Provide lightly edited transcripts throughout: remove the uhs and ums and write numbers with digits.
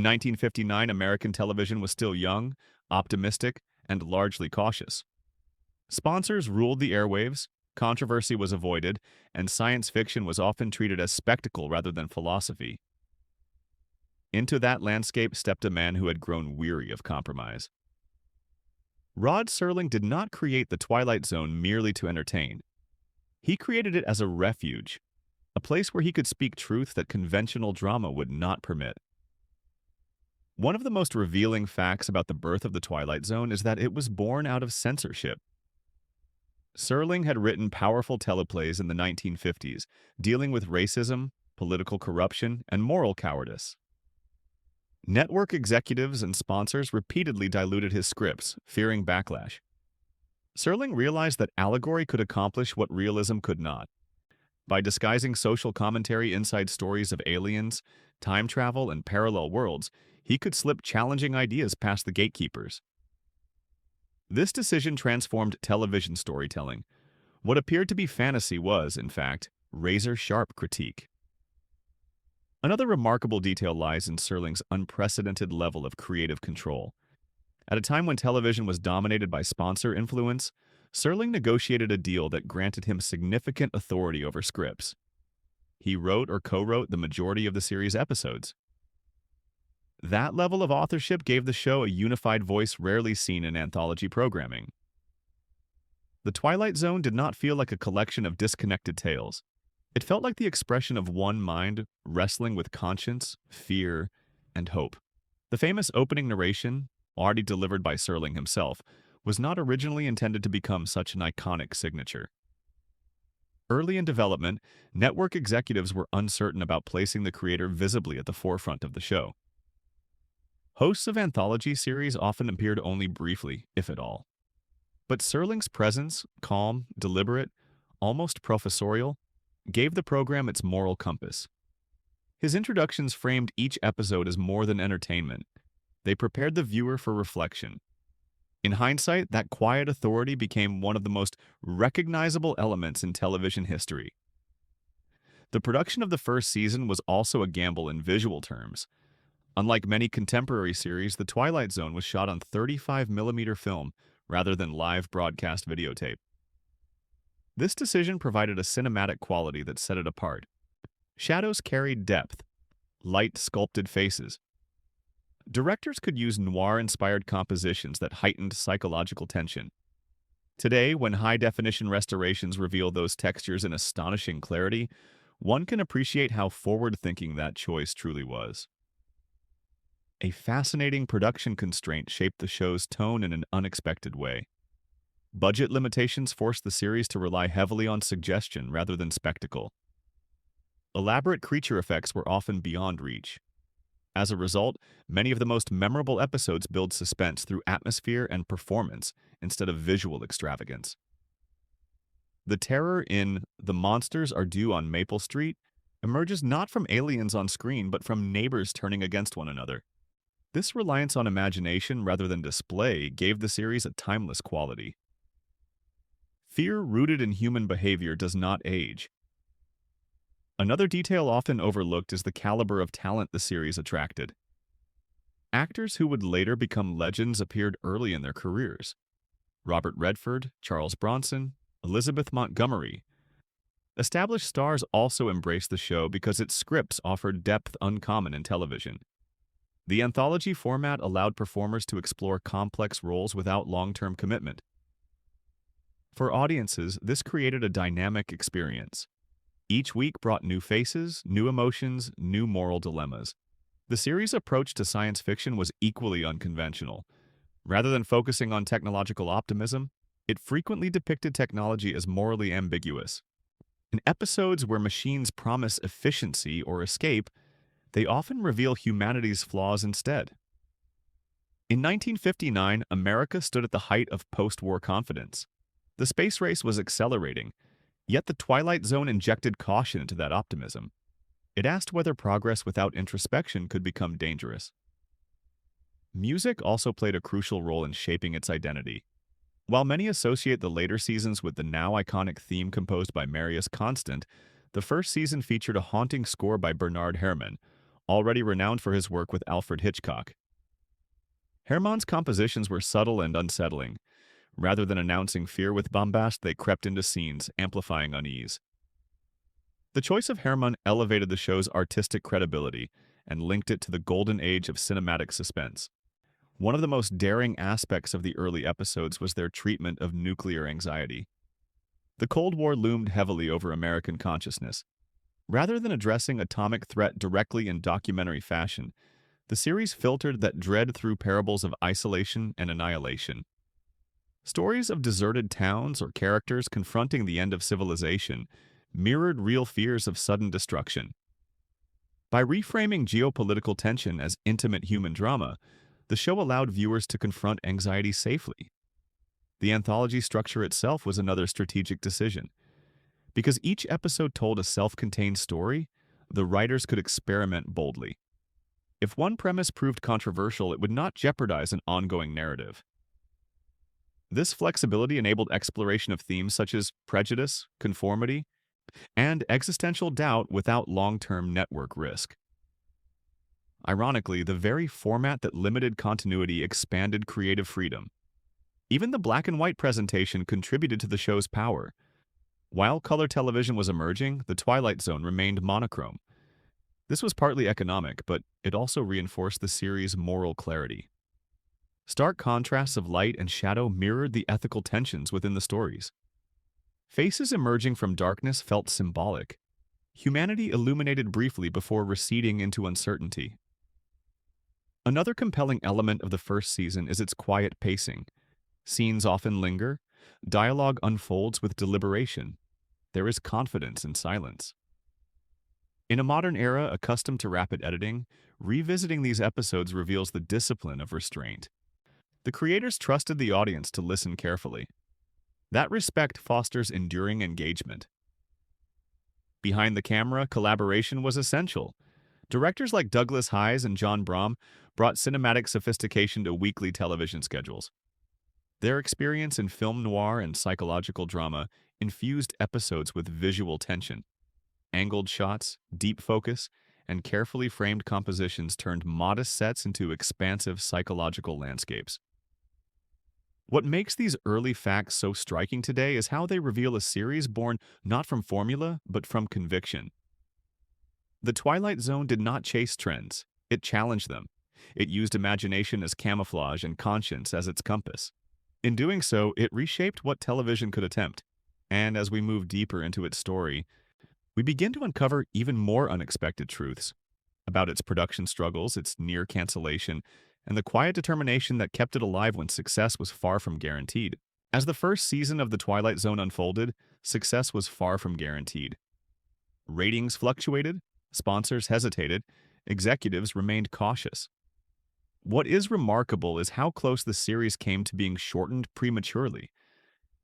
1959, American television was still young, optimistic, and largely cautious. Sponsors ruled the airwaves, controversy was avoided, and science fiction was often treated as spectacle rather than philosophy. Into that landscape stepped a man who had grown weary of compromise. Rod Serling did not create the Twilight Zone merely to entertain. He created it as a refuge, a place where he could speak truth that conventional drama would not permit. One of the most revealing facts about the birth of the Twilight Zone is that it was born out of censorship. Serling had written powerful teleplays in the 1950s, dealing with racism, political corruption, and moral cowardice. Network executives and sponsors repeatedly diluted his scripts, fearing backlash. Serling realized that allegory could accomplish what realism could not. By disguising social commentary inside stories of aliens, time travel, and parallel worlds, he could slip challenging ideas past the gatekeepers. This decision transformed television storytelling. What appeared to be fantasy was, in fact, razor-sharp critique. Another remarkable detail lies in Serling's unprecedented level of creative control. At a time when television was dominated by sponsor influence, Serling negotiated a deal that granted him significant authority over scripts. He wrote or co-wrote the majority of the series' episodes. That level of authorship gave the show a unified voice rarely seen in anthology programming. The Twilight Zone did not feel like a collection of disconnected tales. It felt like the expression of one mind wrestling with conscience, fear, and hope. The famous opening narration, already delivered by Serling himself, was not originally intended to become such an iconic signature. Early in development, network executives were uncertain about placing the creator visibly at the forefront of the show. Hosts of anthology series often appeared only briefly, if at all. But Serling's presence, calm, deliberate, almost professorial, gave the program its moral compass. His introductions framed each episode as more than entertainment. They prepared the viewer for reflection. In hindsight, that quiet authority became one of the most recognizable elements in television history. The production of the first season was also a gamble in visual terms. Unlike many contemporary series, The Twilight Zone was shot on 35mm film rather than live broadcast videotape. This decision provided a cinematic quality that set it apart. Shadows carried depth, light sculpted faces. Directors could use noir-inspired compositions that heightened psychological tension. Today, when high-definition restorations reveal those textures in astonishing clarity, one can appreciate how forward-thinking that choice truly was. A fascinating production constraint shaped the show's tone in an unexpected way. Budget limitations forced the series to rely heavily on suggestion rather than spectacle. Elaborate creature effects were often beyond reach. As a result, many of the most memorable episodes build suspense through atmosphere and performance instead of visual extravagance. The terror in "The Monsters Are Due on Maple Street" emerges not from aliens on screen but from neighbors turning against one another. This reliance on imagination rather than display gave the series a timeless quality. Fear rooted in human behavior does not age. Another detail often overlooked is the caliber of talent the series attracted. Actors who would later become legends appeared early in their careers. Robert Redford, Charles Bronson, Elizabeth Montgomery. Established stars also embraced the show because its scripts offered depth uncommon in television. The anthology format allowed performers to explore complex roles without long-term commitment. For audiences, this created a dynamic experience. Each week brought new faces, new emotions, new moral dilemmas. The series' approach to science fiction was equally unconventional. Rather than focusing on technological optimism, it frequently depicted technology as morally ambiguous. In episodes where machines promise efficiency or escape, they often reveal humanity's flaws instead. In 1959, America stood at the height of post-war confidence. The space race was accelerating, yet the Twilight Zone injected caution into that optimism. It asked whether progress without introspection could become dangerous. Music also played a crucial role in shaping its identity. While many associate the later seasons with the now iconic theme composed by Marius Constant, the first season featured a haunting score by Bernard Herrmann, already renowned for his work with Alfred Hitchcock. Herman's compositions were subtle and unsettling. Rather than announcing fear with bombast, they crept into scenes, amplifying unease. The choice of Herman elevated the show's artistic credibility and linked it to the golden age of cinematic suspense. One of the most daring aspects of the early episodes was their treatment of nuclear anxiety. The Cold War loomed heavily over American consciousness. Rather than addressing atomic threat directly in documentary fashion, the series filtered that dread through parables of isolation and annihilation. Stories of deserted towns or characters confronting the end of civilization mirrored real fears of sudden destruction. By reframing geopolitical tension as intimate human drama, the show allowed viewers to confront anxiety safely. The anthology structure itself was another strategic decision. Because each episode told a self-contained story, the writers could experiment boldly. If one premise proved controversial, it would not jeopardize an ongoing narrative. This flexibility enabled exploration of themes such as prejudice, conformity, and existential doubt without long-term network risk. Ironically, the very format that limited continuity expanded creative freedom. Even the black and white presentation contributed to the show's power. While color television was emerging, the Twilight Zone remained monochrome. This was partly economic, but it also reinforced the series' moral clarity. Stark contrasts of light and shadow mirrored the ethical tensions within the stories. Faces emerging from darkness felt symbolic. Humanity illuminated briefly before receding into uncertainty. Another compelling element of the first season is its quiet pacing. Scenes often linger. Dialogue unfolds with deliberation. There is confidence in silence. In a modern era accustomed to rapid editing, revisiting these episodes reveals the discipline of restraint. The creators trusted the audience to listen carefully. That respect fosters enduring engagement. Behind the camera, collaboration was essential. Directors like Douglas Hise and John Brom brought cinematic sophistication to weekly television schedules. Their experience in film noir and psychological drama infused episodes with visual tension. Angled shots, deep focus, and carefully framed compositions turned modest sets into expansive psychological landscapes. What makes these early facts so striking today is how they reveal a series born not from formula, but from conviction. The Twilight Zone did not chase trends. It challenged them. It used imagination as camouflage and conscience as its compass. In doing so, it reshaped what television could attempt. And as we move deeper into its story, we begin to uncover even more unexpected truths about its production struggles, its near cancellation, and the quiet determination that kept it alive when success was far from guaranteed. As the first season of The Twilight Zone unfolded, success was far from guaranteed. Ratings fluctuated, sponsors hesitated, executives remained cautious. What is remarkable is how close the series came to being shortened prematurely.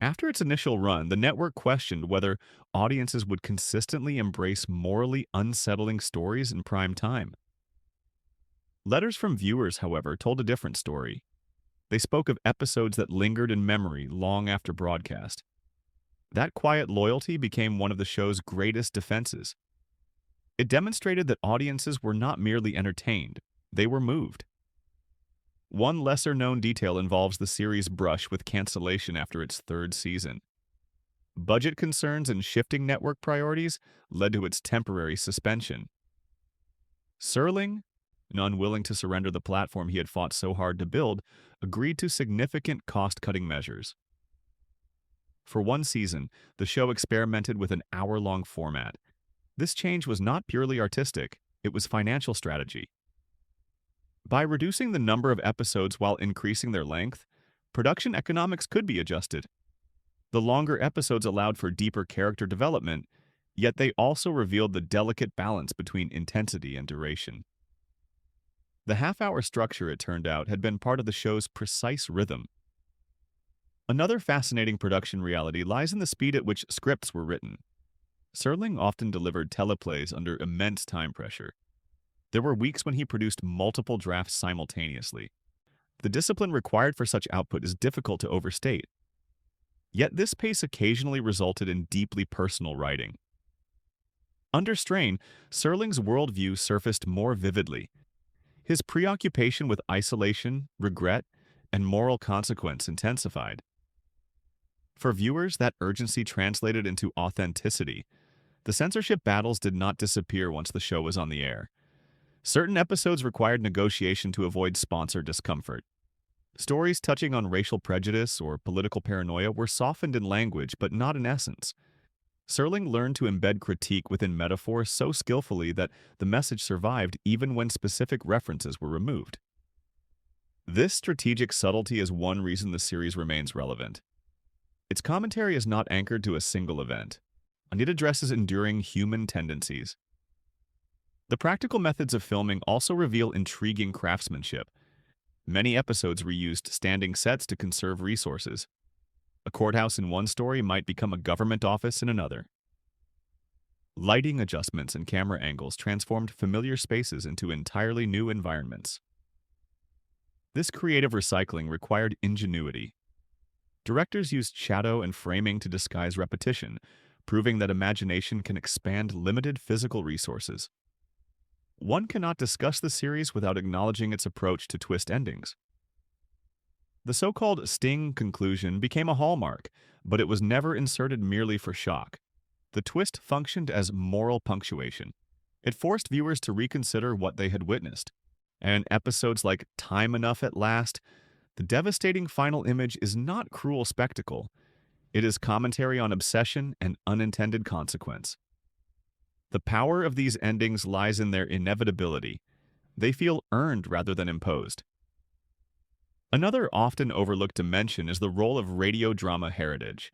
After its initial run, the network questioned whether audiences would consistently embrace morally unsettling stories in prime time. Letters from viewers, however, told a different story. They spoke of episodes that lingered in memory long after broadcast. That quiet loyalty became one of the show's greatest defenses. It demonstrated that audiences were not merely entertained, they were moved. One lesser-known detail involves the series' brush with cancellation after its third season. Budget concerns and shifting network priorities led to its temporary suspension. Serling, unwilling to surrender the platform he had fought so hard to build, agreed to significant cost-cutting measures. For one season, the show experimented with an hour-long format. This change was not purely artistic, it was financial strategy. By reducing the number of episodes while increasing their length, production economics could be adjusted. The longer episodes allowed for deeper character development, yet they also revealed the delicate balance between intensity and duration. The half-hour structure, it turned out, had been part of the show's precise rhythm. Another fascinating production reality lies in the speed at which scripts were written. Serling often delivered teleplays under immense time pressure. There were weeks when he produced multiple drafts simultaneously. The discipline required for such output is difficult to overstate. Yet this pace occasionally resulted in deeply personal writing. Under strain, Serling's worldview surfaced more vividly. His preoccupation with isolation, regret, and moral consequence intensified. For viewers, that urgency translated into authenticity. The censorship battles did not disappear once the show was on the air. Certain episodes required negotiation to avoid sponsor discomfort. Stories touching on racial prejudice or political paranoia were softened in language but not in essence. Serling learned to embed critique within metaphor so skillfully that the message survived even when specific references were removed. This strategic subtlety is one reason the series remains relevant. Its commentary is not anchored to a single event, and it addresses enduring human tendencies. The practical methods of filming also reveal intriguing craftsmanship. Many episodes reused standing sets to conserve resources. A courthouse in one story might become a government office in another. Lighting adjustments and camera angles transformed familiar spaces into entirely new environments. This creative recycling required ingenuity. Directors used shadow and framing to disguise repetition, proving that imagination can expand limited physical resources. One cannot discuss the series without acknowledging its approach to twist endings. The so-called sting conclusion became a hallmark, but it was never inserted merely for shock. The twist functioned as moral punctuation. It forced viewers to reconsider what they had witnessed. And episodes like Time Enough at Last, the devastating final image is not cruel spectacle. It is commentary on obsession and unintended consequence. The power of these endings lies in their inevitability. They feel earned rather than imposed. Another often overlooked dimension is the role of radio drama heritage.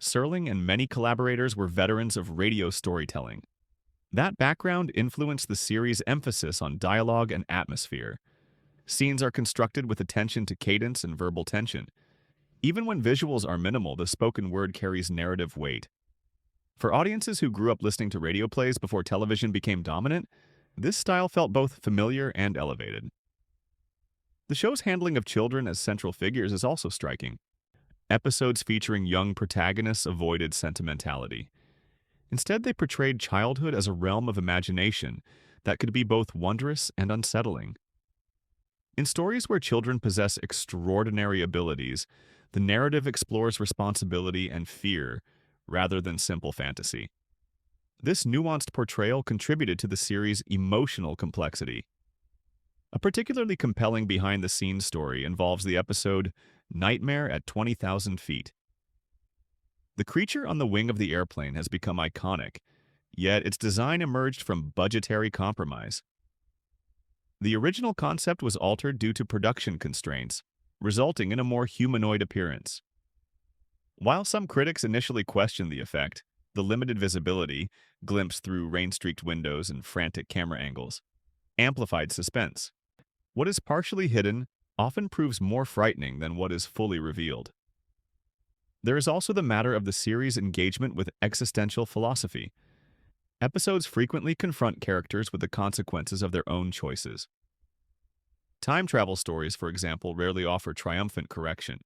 Serling and many collaborators were veterans of radio storytelling. That background influenced the series' emphasis on dialogue and atmosphere. Scenes are constructed with attention to cadence and verbal tension. Even when visuals are minimal, the spoken word carries narrative weight. For audiences who grew up listening to radio plays before television became dominant, this style felt both familiar and elevated. The show's handling of children as central figures is also striking. Episodes featuring young protagonists avoided sentimentality. Instead, they portrayed childhood as a realm of imagination that could be both wondrous and unsettling. In stories where children possess extraordinary abilities, the narrative explores responsibility and fear rather than simple fantasy. This nuanced portrayal contributed to the series' emotional complexity. A particularly compelling behind-the-scenes story involves the episode Nightmare at 20,000 Feet. The creature on the wing of the airplane has become iconic, yet its design emerged from budgetary compromise. The original concept was altered due to production constraints, resulting in a more humanoid appearance. While some critics initially questioned the effect, the limited visibility, glimpsed through rain-streaked windows and frantic camera angles, amplified suspense. What is partially hidden often proves more frightening than what is fully revealed. There is also the matter of the series' engagement with existential philosophy. Episodes frequently confront characters with the consequences of their own choices. Time travel stories, for example, rarely offer triumphant correction.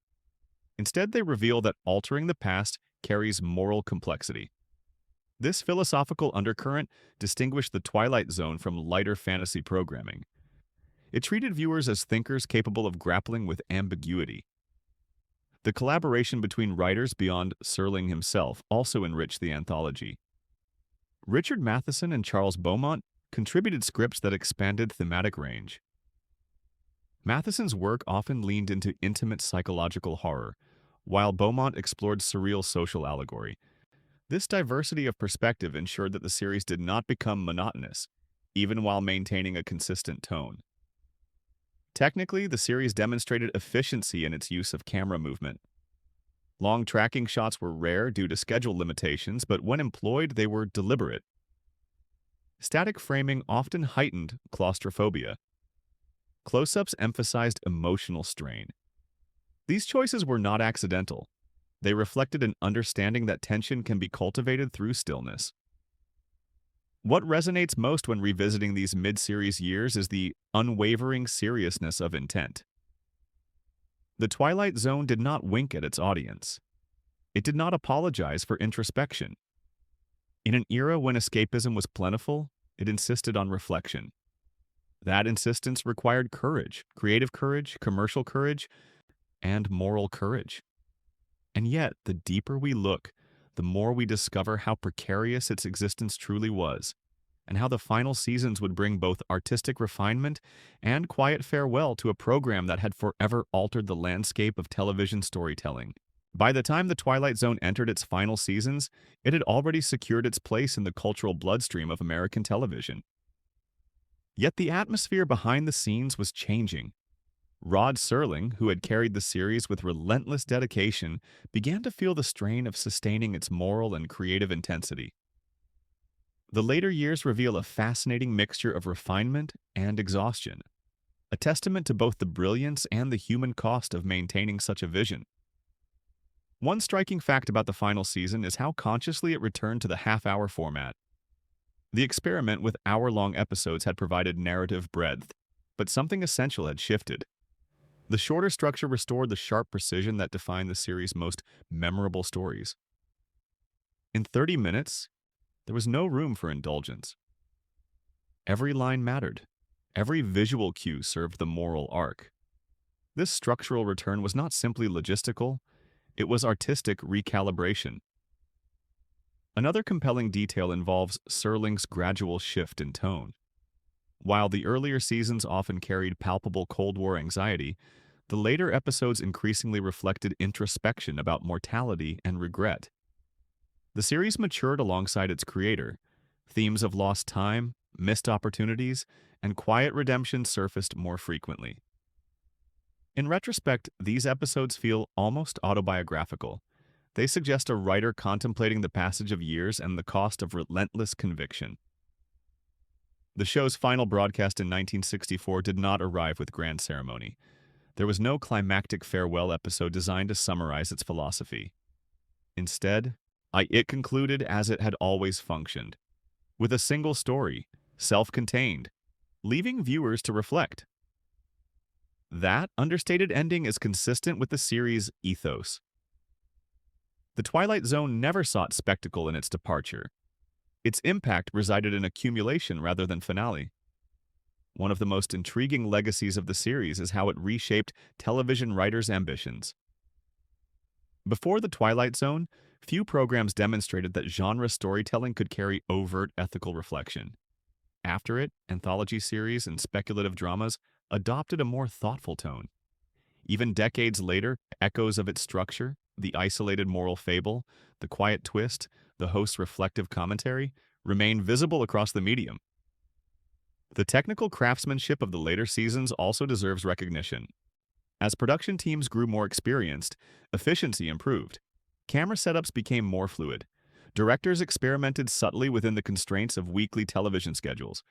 Instead, they reveal that altering the past carries moral complexity. This philosophical undercurrent distinguished the Twilight Zone from lighter fantasy programming. It treated viewers as thinkers capable of grappling with ambiguity. The collaboration between writers beyond Serling himself also enriched the anthology. Richard Matheson and Charles Beaumont contributed scripts that expanded thematic range. Matheson's work often leaned into intimate psychological horror, while Beaumont explored surreal social allegory. This diversity of perspective ensured that the series did not become monotonous, even while maintaining a consistent tone. Technically, the series demonstrated efficiency in its use of camera movement. Long tracking shots were rare due to schedule limitations, but when employed, they were deliberate. Static framing often heightened claustrophobia. Close-ups emphasized emotional strain. These choices were not accidental. They reflected an understanding that tension can be cultivated through stillness. What resonates most when revisiting these mid-series years is the unwavering seriousness of intent. The Twilight Zone did not wink at its audience. It did not apologize for introspection. In an era when escapism was plentiful, it insisted on reflection. That insistence required courage, creative courage, commercial courage, and moral courage. And yet, the deeper we look, the more we discover how precarious its existence truly was, and how the final seasons would bring both artistic refinement and quiet farewell to a program that had forever altered the landscape of television storytelling. By the time The Twilight Zone entered its final seasons, it had already secured its place in the cultural bloodstream of American television. Yet the atmosphere behind the scenes was changing. Rod Serling, who had carried the series with relentless dedication, began to feel the strain of sustaining its moral and creative intensity. The later years reveal a fascinating mixture of refinement and exhaustion, a testament to both the brilliance and the human cost of maintaining such a vision. One striking fact about the final season is how consciously it returned to the half-hour format. The experiment with hour-long episodes had provided narrative breadth, but something essential had shifted. The shorter structure restored the sharp precision that defined the series' most memorable stories. In 30 minutes, there was no room for indulgence. Every line mattered. Every visual cue served the moral arc. This structural return was not simply logistical, it was artistic recalibration. Another compelling detail involves Serling's gradual shift in tone. While the earlier seasons often carried palpable Cold War anxiety, the later episodes increasingly reflected introspection about mortality and regret. The series matured alongside its creator. Themes of lost time, missed opportunities, and quiet redemption surfaced more frequently. In retrospect, these episodes feel almost autobiographical. They suggest a writer contemplating the passage of years and the cost of relentless conviction. The show's final broadcast in 1964 did not arrive with grand ceremony. There was no climactic farewell episode designed to summarize its philosophy. Instead, it concluded as it had always functioned, with a single story, self-contained, leaving viewers to reflect. That understated ending is consistent with the series' ethos. The Twilight Zone never sought spectacle in its departure. Its impact resided in accumulation rather than finale. One of the most intriguing legacies of the series is how it reshaped television writers' ambitions. Before The Twilight Zone, few programs demonstrated that genre storytelling could carry overt ethical reflection. After it, anthology series and speculative dramas adopted a more thoughtful tone. Even decades later, echoes of its structure, the isolated moral fable, the quiet twist, the host's reflective commentary, remain visible across the medium. The technical craftsmanship of the later seasons also deserves recognition. As production teams grew more experienced, efficiency improved. Camera setups became more fluid. Directors experimented subtly within the constraints of weekly television schedules.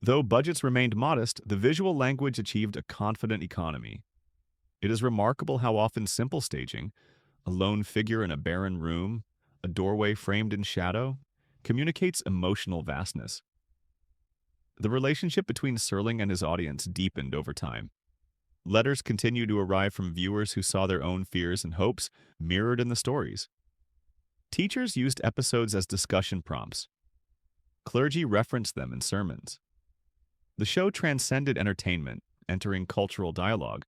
Though budgets remained modest, the visual language achieved a confident economy. It is remarkable how often simple staging, a lone figure in a barren room, a doorway framed in shadow, communicates emotional vastness. The relationship between Serling and his audience deepened over time. Letters continued to arrive from viewers who saw their own fears and hopes mirrored in the stories. Teachers used episodes as discussion prompts. Clergy referenced them in sermons. The show transcended entertainment, entering cultural dialogue.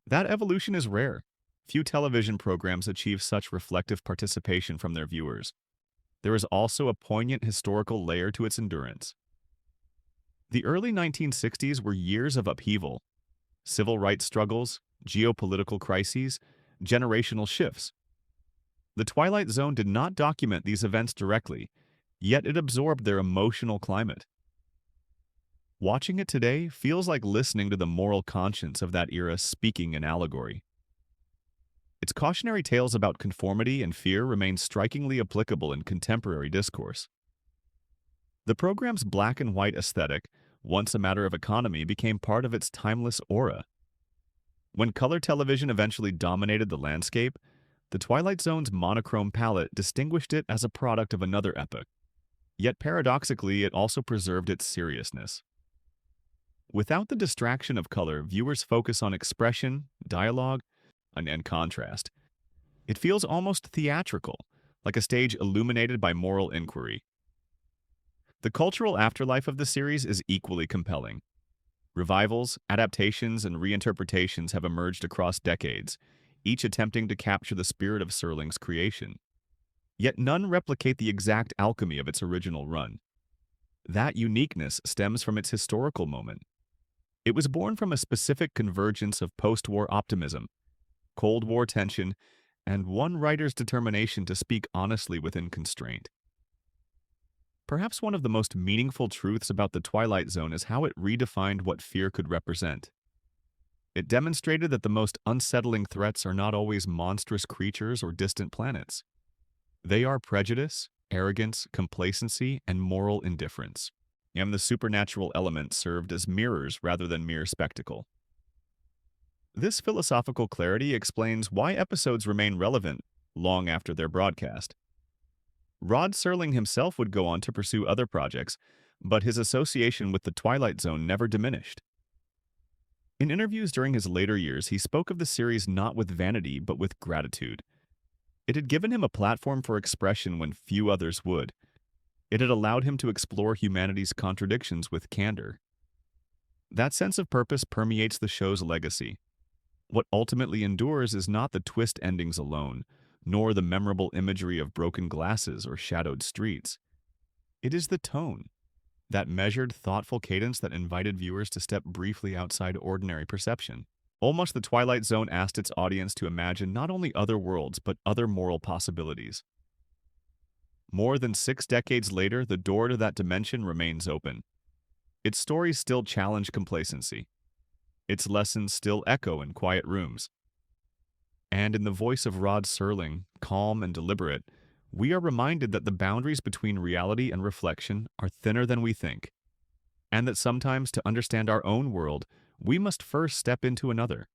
That evolution is rare. Few television programs achieve such reflective participation from their viewers. There is also a poignant historical layer to its endurance. The early 1960s were years of upheaval. Civil rights struggles, geopolitical crises, generational shifts. The Twilight Zone did not document these events directly, yet it absorbed their emotional climate. Watching it today feels like listening to the moral conscience of that era speaking in allegory. Its cautionary tales about conformity and fear remain strikingly applicable in contemporary discourse. The program's black and white aesthetic, once a matter of economy, became part of its timeless aura. When color television eventually dominated the landscape, The Twilight Zone's monochrome palette distinguished it as a product of another epoch. Yet paradoxically, it also preserved its seriousness. Without the distraction of color, viewers focus on expression, dialogue, and contrast. It feels almost theatrical, like a stage illuminated by moral inquiry. The cultural afterlife of the series is equally compelling. Revivals, adaptations, and reinterpretations have emerged across decades, each attempting to capture the spirit of Serling's creation. Yet none replicate the exact alchemy of its original run. That uniqueness stems from its historical moment. It was born from a specific convergence of post-war optimism, Cold War tension, and one writer's determination to speak honestly within constraint. Perhaps one of the most meaningful truths about the Twilight Zone is how it redefined what fear could represent. It demonstrated that the most unsettling threats are not always monstrous creatures or distant planets. They are prejudice, arrogance, complacency, and moral indifference. And the supernatural element served as mirrors rather than mere spectacle. This philosophical clarity explains why episodes remain relevant long after their broadcast. Rod Serling himself would go on to pursue other projects, but his association with the Twilight Zone never diminished. In interviews during his later years, he spoke of the series not with vanity, but with gratitude. It had given him a platform for expression when few others would. It had allowed him to explore humanity's contradictions with candor. That sense of purpose permeates the show's legacy. What ultimately endures is not the twist endings alone, nor the memorable imagery of broken glasses or shadowed streets. It is the tone, that measured, thoughtful cadence that invited viewers to step briefly outside ordinary perception. Almost the Twilight Zone asked its audience to imagine not only other worlds, but other moral possibilities. More than 6 decades later, the door to that dimension remains open. Its stories still challenge complacency. Its lessons still echo in quiet rooms. And in the voice of Rod Serling, calm and deliberate, we are reminded that the boundaries between reality and reflection are thinner than we think, and that sometimes to understand our own world, we must first step into another.